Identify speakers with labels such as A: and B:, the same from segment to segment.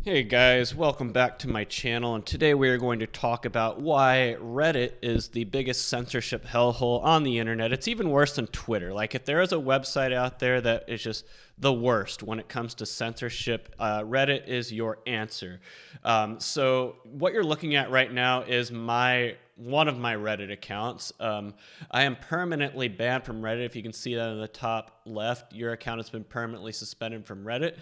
A: Hey guys, welcome back to my channel, and today we are going to talk about why Reddit is the biggest censorship hellhole on the internet. It's even worse than Twitter. Like, if there is a website out there that is just the worst when it comes to censorship, Reddit is your answer. So what you're looking at right now is one of my Reddit accounts. I am permanently banned from Reddit. If you can see that in the top left, your account has been permanently suspended from Reddit.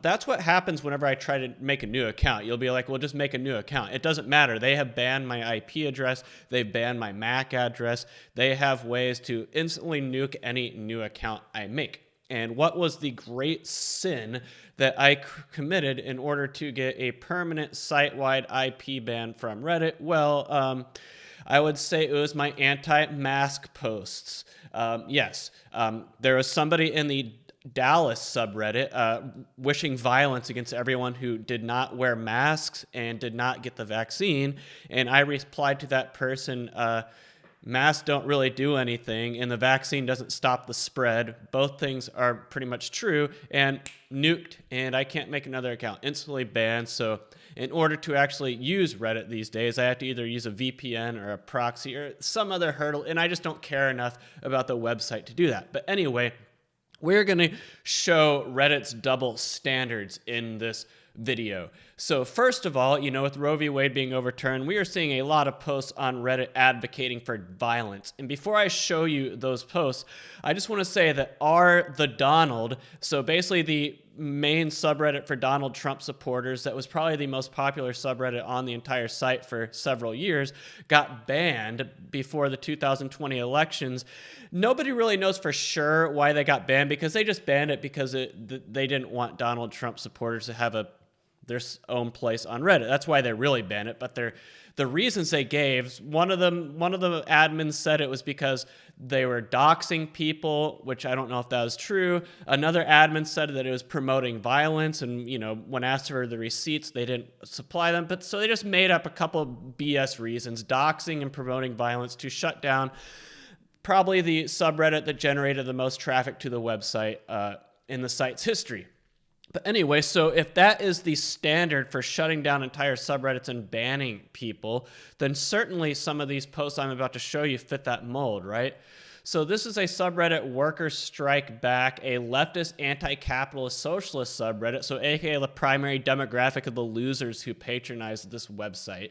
A: That's what happens whenever I try to make a new account. You'll be like, well, just make a new account. It doesn't matter. They have banned my IP address. They've banned my MAC address. They have ways to instantly nuke any new account I make. And what was the great sin that I committed in order to get a permanent site-wide IP ban from Reddit? Well, I would say it was my anti-mask posts. Yes, there was somebody in the Dallas subreddit wishing violence against everyone who did not wear masks and did not get the vaccine. And I replied to that person, masks don't really do anything, and the vaccine doesn't stop the spread. Both things are pretty much true, and nuked, and I can't make another account. Instantly banned. So in order to actually use Reddit these days, I have to either use a VPN or a proxy or some other hurdle, and I just don't care enough about the website to do that. But anyway, we're going to show Reddit's double standards in this video. So first of all, with Roe v. Wade being overturned, we are seeing a lot of posts on Reddit advocating for violence. And before I show you those posts, I just want to say that r/the_Donald, so basically the main subreddit for Donald Trump supporters that was probably the most popular subreddit on the entire site for several years, got banned before the 2020 elections. Nobody really knows for sure why they got banned, because they just banned it because they didn't want Donald Trump supporters to have their own place on Reddit. That's why they really banned it. But the reasons they gave, one of the admins said it was because they were doxing people, which I don't know if that was true. Another admin said that it was promoting violence, and when asked for the receipts, they didn't supply them. But so they just made up a couple of BS reasons, doxing and promoting violence, to shut down probably the subreddit that generated the most traffic to the website in the site's history. But anyway, so if that is the standard for shutting down entire subreddits and banning people, then certainly some of these posts I'm about to show you fit that mold, right? So this is a subreddit, WorkersStrikeBack, a leftist anti-capitalist socialist subreddit, so aka the primary demographic of the losers who patronize this website.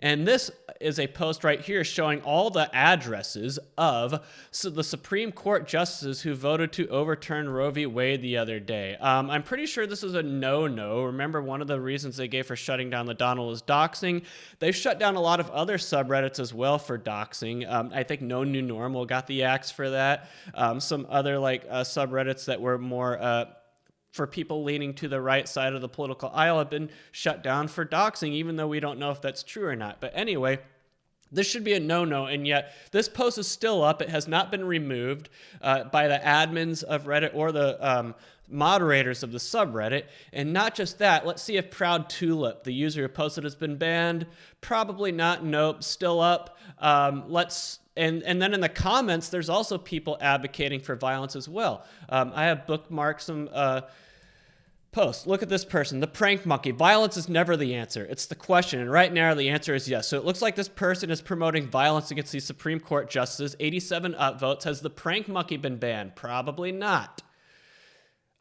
A: And this is a post right here showing all the addresses of the Supreme Court justices who voted to overturn Roe v. Wade the other day. I'm pretty sure this is a no-no. Remember, one of the reasons they gave for shutting down the Donald is doxing. They've shut down a lot of other subreddits as well for doxing. I think No New Normal got the axe for that. Some other subreddits that were more for people leaning to the right side of the political aisle have been shut down for doxing, even though we don't know if that's true or not. But anyway, this should be a no-no, and yet this post is still up. It has not been removed by the admins of Reddit or the moderators of the subreddit. And not just that, let's see if Proud Tulip, the user who posted, has been banned. Probably not. Nope, still up. And then in the comments, there's also people advocating for violence as well. I have bookmarked some posts. Look at this person, the prank monkey. Violence is never the answer. It's the question. And right now, the answer is yes. So it looks like this person is promoting violence against these Supreme Court justices. 87 upvotes. Has the prank monkey been banned? Probably not.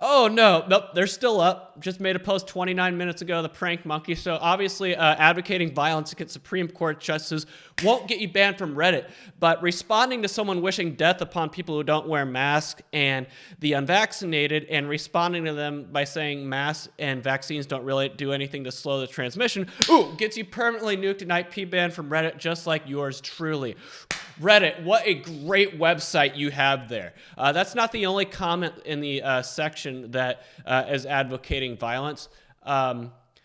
A: Oh, no. Nope, they're still up. Just made a post 29 minutes ago, the prank monkey. So obviously advocating violence against Supreme Court justices won't get you banned from Reddit. But responding to someone wishing death upon people who don't wear masks and the unvaccinated, and responding to them by saying masks and vaccines don't really do anything to slow the transmission, gets you permanently nuked and IP banned from Reddit, just like yours truly. Reddit, what a great website you have there. That's not the only comment in the section that is advocating violence.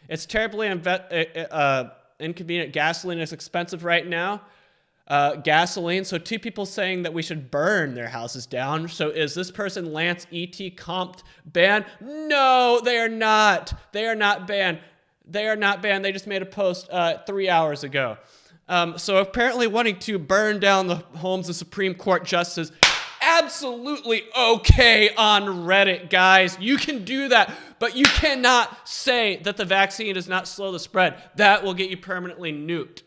A: It's terribly inconvenient. Gasoline is expensive right now. Gasoline. So two people saying that we should burn their houses down. So is this person Lance E.T. Compt banned? No, they are not. They are not banned. They are not banned. They just made a post 3 hours ago. So apparently wanting to burn down the homes of Supreme Court justices absolutely okay on Reddit, guys. You can do that, but you cannot say that the vaccine does not slow the spread. That will get you permanently nuked.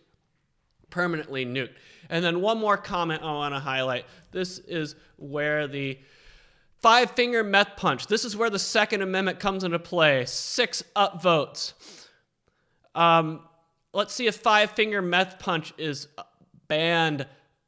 A: Permanently nuked. And then one more comment I want to highlight. This is where the five-finger meth punch. This is where the Second Amendment comes into play. 6 upvotes. Let's see if five-finger meth punch is banned.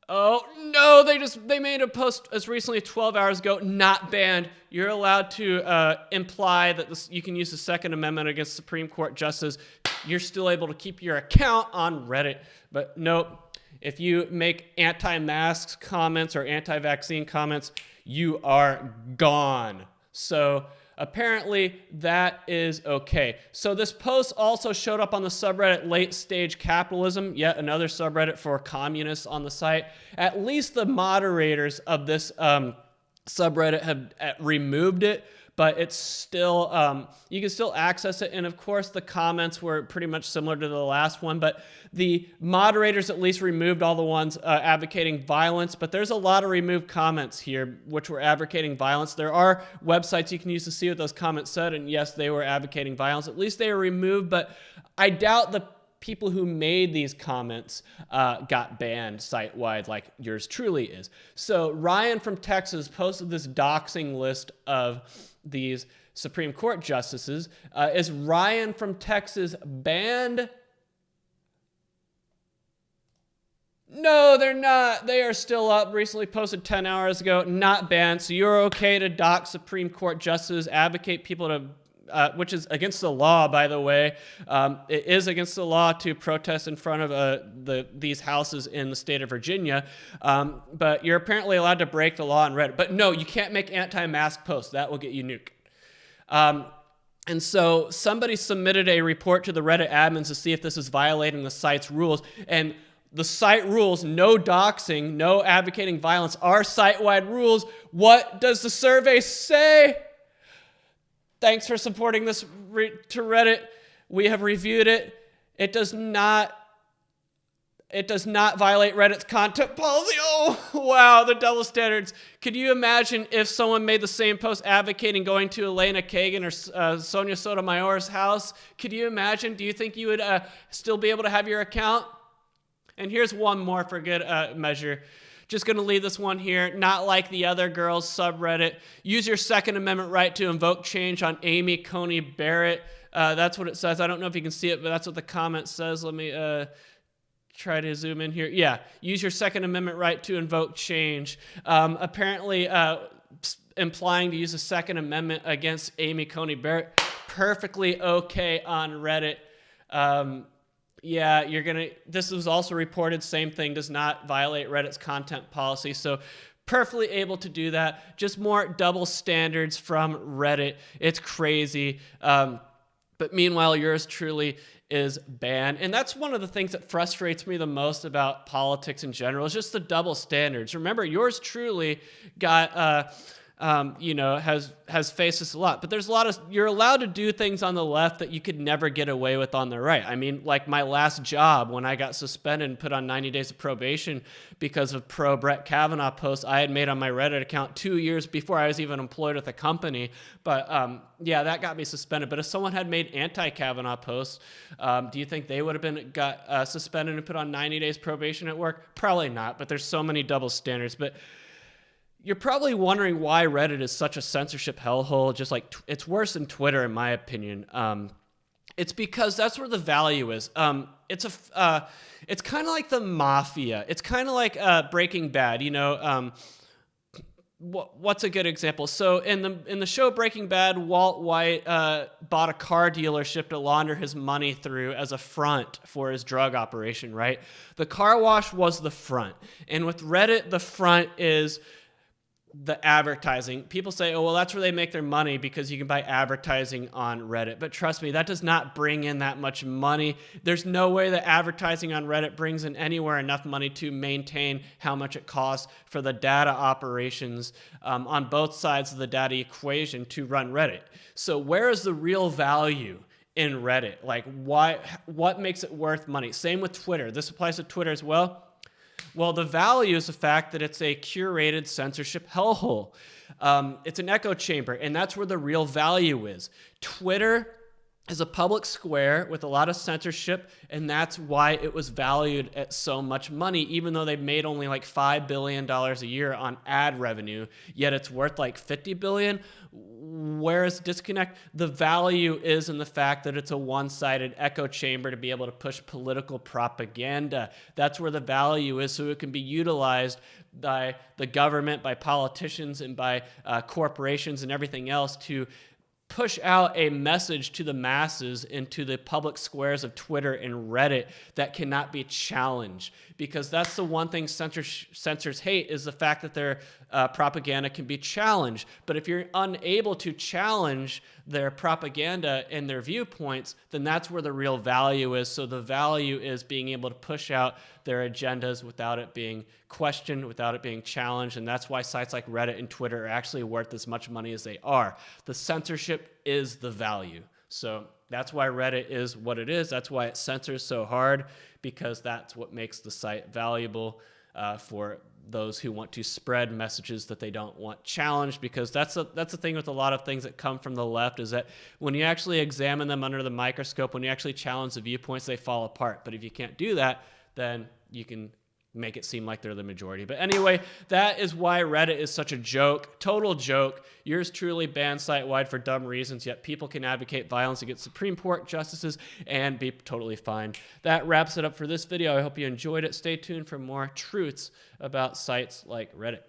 A: Oh, no, they made a post as recently as 12 hours ago, not banned. You're allowed to imply that you can use the Second Amendment against Supreme Court justices. You're still able to keep your account on Reddit, but nope. If you make anti-masks comments or anti-vaccine comments, you are gone. So apparently that is okay. So this post also showed up on the subreddit LateStageCapitalism, yet another subreddit for communists on the site. At least the moderators of this subreddit have removed it, but it's still, you can still access it. And of course, the comments were pretty much similar to the last one, but the moderators at least removed all the ones advocating violence. But there's a lot of removed comments here, which were advocating violence. There are websites you can use to see what those comments said. And yes, they were advocating violence. At least they were removed, but I doubt the people who made these comments got banned site-wide like yours truly is. So Ryan from Texas posted this doxing list of these Supreme Court justices. Is Ryan from Texas banned? No, they're not. They are still up. Recently posted 10 hours ago. Not banned. So you're okay to dox Supreme Court justices, advocate people to, which is against the law, by the way. It is against the law to protest in front of these houses in the state of Virginia. But you're apparently allowed to break the law on Reddit. But no, you can't make anti-mask posts. That will get you nuked. And so somebody submitted a report to the Reddit admins to see if this is violating the site's rules. And the site rules, no doxing, no advocating violence, are site-wide rules. What does the survey say? Thanks for supporting this to Reddit. We have reviewed it. It does not violate Reddit's content policy. Oh, wow, the double standards. Could you imagine if someone made the same post advocating going to Elena Kagan or Sonia Sotomayor's house? Could you imagine? Do you think you would still be able to have your account? And here's one more for good measure. Just going to leave this one here. Not like the other girls subreddit. Use your Second Amendment right to invoke change on Amy Coney Barrett. That's what it says. I don't know if you can see it, but that's what the comment says. Let me try to zoom in here. Yeah, use your Second Amendment right to invoke change. Apparently implying to use the Second Amendment against Amy Coney Barrett. Perfectly okay on Reddit. Yeah, this was also reported, same thing, does not violate Reddit's content policy. So perfectly able to do that. Just more double standards from Reddit. It's crazy. But meanwhile, yours truly is banned. And that's one of the things that frustrates me the most about politics in general, is just the double standards. Remember, yours truly got... has faced this a lot. But there's a lot of, you're allowed to do things on the left that you could never get away with on the right. I mean, like my last job when I got suspended and put on 90 days of probation because of pro-Brett Kavanaugh posts I had made on my Reddit account 2 years before I was even employed with the company. But yeah, that got me suspended. But if someone had made anti-Kavanaugh posts, do you think they would have got suspended and put on 90 days probation at work? Probably not, but there's so many double standards. But you're probably wondering why Reddit is such a censorship hellhole. Just like it's worse than Twitter, in my opinion. It's because that's where the value is. It's kind of like the mafia. It's kind of like Breaking Bad. You know, what's a good example? So in the show Breaking Bad, Walt White bought a car dealership to launder his money through as a front for his drug operation. Right? The car wash was the front, and with Reddit, the front is the advertising. People say, oh, well, that's where they make their money because you can buy advertising on Reddit. But trust me, that does not bring in that much money. There's no way that advertising on Reddit brings in anywhere enough money to maintain how much it costs for the data operations on both sides of the data equation to run Reddit. So where is the real value in Reddit? Like, what makes it worth money? Same with Twitter. This applies to Twitter as well. Well, the value is the fact that it's a curated censorship hellhole. It's an echo chamber, and that's where the real value is. Twitter is a public square with a lot of censorship, and that's why it was valued at so much money, even though they made only like $5 billion a year on ad revenue, yet it's worth like $50 billion. Whereas disconnect, the value is in the fact that it's a one-sided echo chamber to be able to push political propaganda. That's where the value is, so it can be utilized by the government, by politicians, and by corporations and everything else to push out a message to the masses into the public squares of Twitter and Reddit that cannot be challenged. Because that's the one thing censors hate, is the fact that their propaganda can be challenged. But if you're unable to challenge their propaganda and their viewpoints, then that's where the real value is. So the value is being able to push out their agendas without it being questioned, without it being challenged. And that's why sites like Reddit and Twitter are actually worth as much money as they are. The censorship is the value. So that's why Reddit is what it is. That's why it censors so hard, because that's what makes the site valuable for those who want to spread messages that they don't want challenged. Because that's the thing with a lot of things that come from the left, is that when you actually examine them under the microscope, when you actually challenge the viewpoints, they fall apart. But if you can't do that, then you can make it seem like they're the majority. But anyway, that is why Reddit is such a joke, total joke. Yours truly banned site-wide for dumb reasons, yet people can advocate violence against Supreme Court justices and be totally fine. That wraps it up for this video. I hope you enjoyed it. Stay tuned for more truths about sites like Reddit.